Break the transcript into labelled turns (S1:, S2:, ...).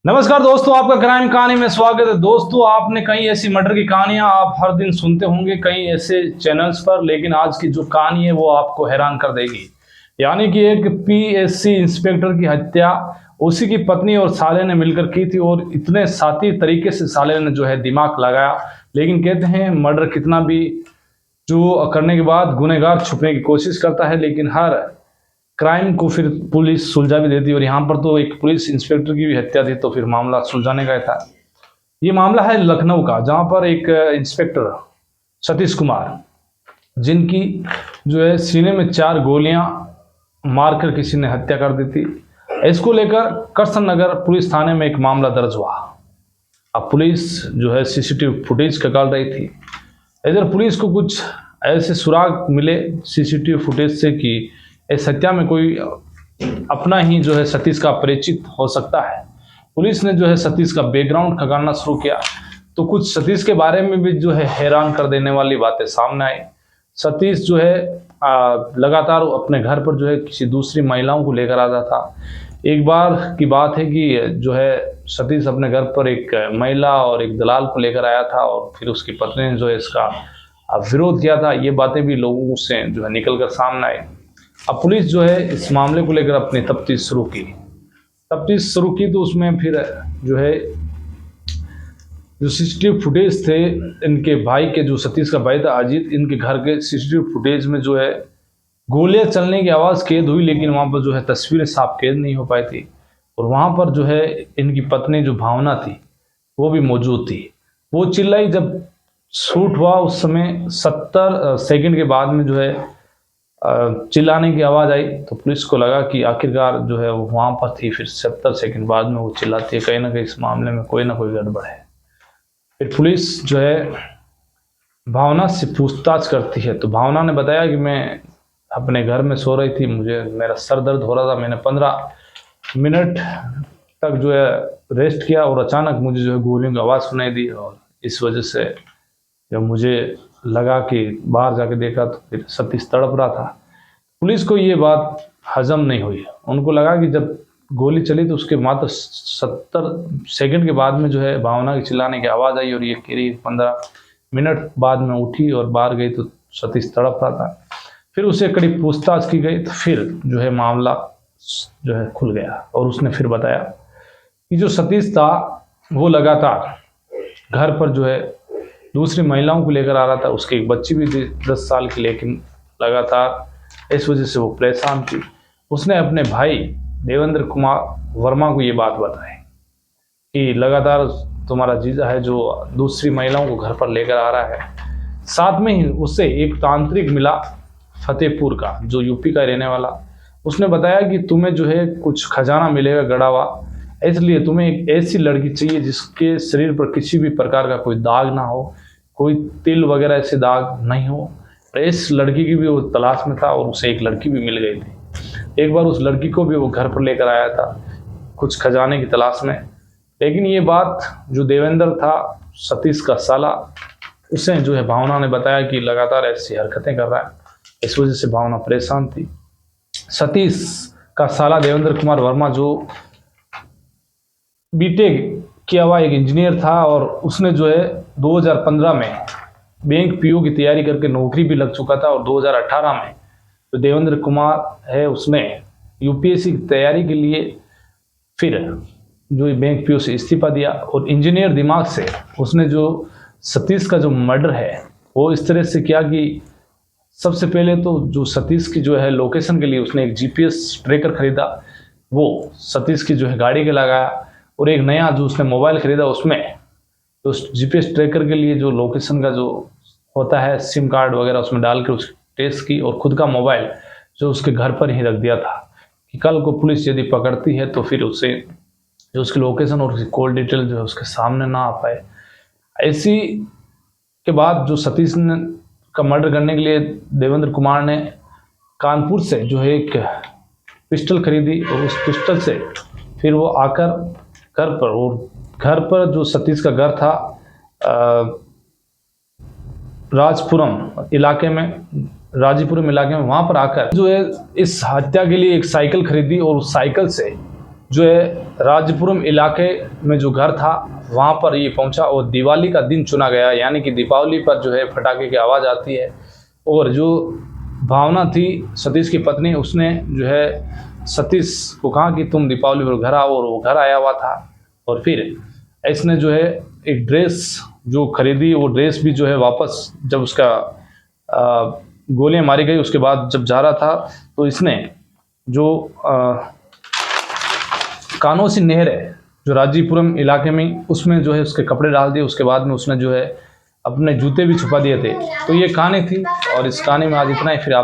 S1: नमस्कार दोस्तों, आपका क्राइम कहानी में स्वागत है। दोस्तों, आपने कई ऐसी मर्डर की कहानियां आप हर दिन सुनते होंगे कई ऐसे चैनल्स पर, लेकिन आज की जो कहानी है वो आपको हैरान कर देगी। यानी कि एक पीएससी इंस्पेक्टर की हत्या उसी की पत्नी और साले ने मिलकर की थी, और इतने साथी तरीके से साले ने जो है दिमाग लगाया। लेकिन कहते हैं मर्डर कितना भी जो करने के बाद गुनहगार छुपने की कोशिश करता है, लेकिन हर क्राइम को फिर पुलिस सुलझा भी देती है। और यहाँ पर तो एक पुलिस इंस्पेक्टर की भी हत्या थी, तो फिर मामला सुलझाने का ही था। ये मामला है लखनऊ का, जहाँ पर एक इंस्पेक्टर सतीश कुमार, जिनकी जो है सीने में 4 गोलियां मारकर किसी ने हत्या कर दी थी। इसको लेकर करसन नगर पुलिस थाने में एक मामला दर्ज हुआ। अब पुलिस जो है सीसीटीवी फुटेज खंगाल रही थी। इधर पुलिस को कुछ ऐसे सुराग मिले सीसीटीवी फुटेज से कि इस हत्या में कोई अपना ही जो है सतीश का परिचित हो सकता है। पुलिस ने जो है सतीश का बैकग्राउंड खंगालना शुरू किया, तो कुछ सतीश के बारे में भी जो है हैरान कर देने वाली बातें सामने आई। सतीश जो है लगातार अपने घर पर जो है किसी दूसरी महिलाओं को लेकर आता था। एक बार की बात है कि जो है सतीश अपने घर पर एक महिला और एक दलाल को लेकर आया था, और फिर उसकी पत्नी ने जो है इसका विरोध किया था। ये बातें भी लोगों से जो है निकल कर सामने आई। अब पुलिस जो है इस मामले को लेकर अपनी तफ्तीश शुरू की तो उसमें फिर जो है जो सीसीटीवी फुटेज थे इनके भाई के, जो सतीश का भाई था अजीत, इनके घर के सीसीटीवी फुटेज में जो है गोलियां चलने की आवाज़ कैद हुई, लेकिन वहाँ पर जो है तस्वीरें साफ कैद नहीं हो पाई थी। और वहाँ पर जो है इनकी पत्नी जो भावना थी वो भी मौजूद थी। वो चिल्लाई जब शूट हुआ उस समय 70 सेकंड के बाद में जो है चिल्लाने की आवाज़ आई, तो पुलिस को लगा कि आखिरकार जो है वो वहाँ पर थी। फिर 70 सेकंड बाद में वो चिल्लाती है, कहीं ना कहीं इस मामले में कोई ना कोई गड़बड़ है। फिर पुलिस जो है भावना से पूछताछ करती है, तो भावना ने बताया कि मैं अपने घर में सो रही थी, मेरा सर दर्द हो रहा था, मैंने 15 मिनट तक जो है रेस्ट किया और अचानक मुझे जो है गोलियों की आवाज़ सुनाई दी, और इस वजह से जब मुझे लगा कि बाहर जाके देखा तो फिर सतीश तड़प रहा था। पुलिस को ये बात हजम नहीं हुई। उनको लगा कि जब गोली चली तो उसके मात्र 70 सेकंड के बाद में जो है भावना की चिल्लाने की आवाज़ आई, और ये करीब 15 मिनट बाद में उठी और बाहर गई तो सतीश तड़प रहा था। फिर उसे कड़ी पूछताछ की गई, तो फिर जो है मामला जो है खुल गया, और उसने फिर बताया कि जो सतीश था वो लगातार घर पर जो है दूसरी महिलाओं को लेकर आ रहा था। उसकी एक बच्ची भी थी 10 साल की, लेकिन लगातार इस वजह से वो परेशान थी। उसने अपने भाई देवेंद्र कुमार वर्मा को ये बात बताई कि लगातार तुम्हारा जीजा है जो दूसरी महिलाओं को घर पर लेकर आ रहा है। साथ में ही उससे एक तांत्रिक मिला फतेहपुर का, जो यूपी का रहने वाला। उसने बताया कि तुम्हें जो है कुछ खजाना मिलेगा गड़ा हुआ, इसलिए तुम्हें एक ऐसी लड़की चाहिए जिसके शरीर पर किसी भी प्रकार का कोई दाग ना हो, कोई तिल वगैरह ऐसे दाग नहीं हो। इस लड़की की भी वो तलाश में था, और उसे एक लड़की भी मिल गई थी। एक बार उस लड़की को भी वो घर पर लेकर आया था कुछ खजाने की तलाश में। लेकिन ये बात जो देवेंद्र था सतीश का साला, उसे जो है भावना ने बताया कि लगातार ऐसी हरकतें कर रहा है। इस वजह से भावना परेशान थी। सतीश का साला देवेंद्र कुमार वर्मा जो बीटेक किया हुआ एक इंजीनियर था, और उसने जो है 2015 में बैंक पीओ की तैयारी करके नौकरी भी लग चुका था। और 2018 में जो देवेंद्र कुमार है उसने यूपीएससी की तैयारी के लिए फिर जो बैंक पीओ से इस्तीफा दिया, और इंजीनियर दिमाग से उसने जो सतीश का जो मर्डर है वो इस तरह से किया कि सबसे पहले तो जो सतीश की जो है लोकेशन के लिए उसने एक जीपीएस ट्रैकर खरीदा, वो सतीश की जो है गाड़ी के लगाया। और एक नया जो उसने मोबाइल खरीदा उसमें तो उस जीपीएस ट्रैकर के लिए जो लोकेशन का जो होता है सिम कार्ड वगैरह उसमें डाल कर उसकी टेस्ट की, और खुद का मोबाइल जो उसके घर पर ही रख दिया था कि कल को पुलिस यदि पकड़ती है तो फिर उससे जो उसकी लोकेशन और उसकी कॉल डिटेल जो है उसके सामने ना आ पाए। ऐसी के बाद जो सतीश ने का मर्डर करने के लिए देवेंद्र कुमार ने कानपुर से जो है एक पिस्टल खरीदी, और उस पिस्टल से फिर वो आकर घर पर जो सतीश का घर था राजीपुरम इलाके में वहां पर आकर जो है इस हत्या के लिए एक साइकिल खरीदी, और उस साइकिल से जो है राजपुरम इलाके में जो घर था वहाँ पर ये पहुँचा और दिवाली का दिन चुना गया, यानी कि दीपावली पर जो है पटाखे की आवाज़ आती है। और जो भावना थी सतीश की पत्नी, उसने जो है सतीश को कहा कि तुम दीपावली पर घर आओ, और वो घर आया हुआ था। और फिर इसने जो है एक ड्रेस जो खरीदी, वो ड्रेस भी जो है वापस जब उसका गोलियां मारी गई उसके बाद जब जा रहा था, तो इसने जो कानोसी नहर है जो राजीपुरम इलाके में, उसमें जो है उसके कपड़े डाल दिए। उसके बाद में उसने जो है अपने जूते भी छुपा दिए थे। तो ये कहानी थी, और इस कहानी में आज इतना ही। फिर आप